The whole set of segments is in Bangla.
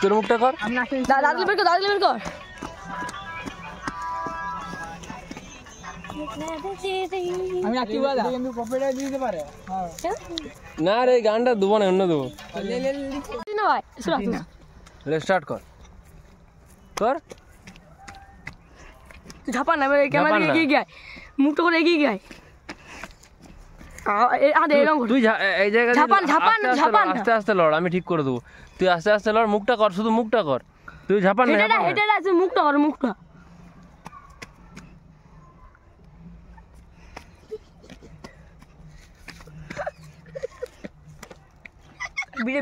তোর মুখটা কর। আমি নাচতে দাদলে বের কর দাদলে বের কর আমি নাচি বলা কিন্তু কপিরাইট দিতে পারে। হ্যাঁ না রে গানটা দেবো না, অন্য দেবো। লে লে না ভাই শোনা লে স্টার্ট কর কর। তুই ঝাপান না ক্যামেরা ঝাপান না। এগিয়ে গায় মুখটা করে এগিয়ে গায় আরে এরকম তুই এই জায়গায় ঝাপান, ঝাপান, ঝাপান না। আস্তে আস্তে লড়, আমি ঠিক করে দেবো। তুই আস্তে আস্তে লড়, মুখটা কর, শুধু মুখটা কর। তুই ঝাপান না, হেঁটে ঝাপান না। হেঁটে আছে মুখটা কর মুখটা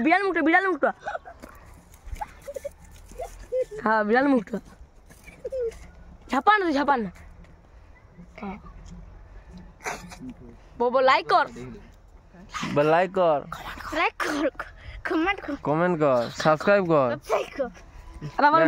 বিড়াল মুখটা বিড়াল মুখটা হ্যাঁ বিড়াল মুখটা ঝাপান না তুই ঝাপান না বো লাইক কর লাইক কর, লাইক কর, কমেন্ট কর, কমেন্ট কর, সাবস্ক্রাইব কর। সাবস্ক্রাইব কর। আর আমার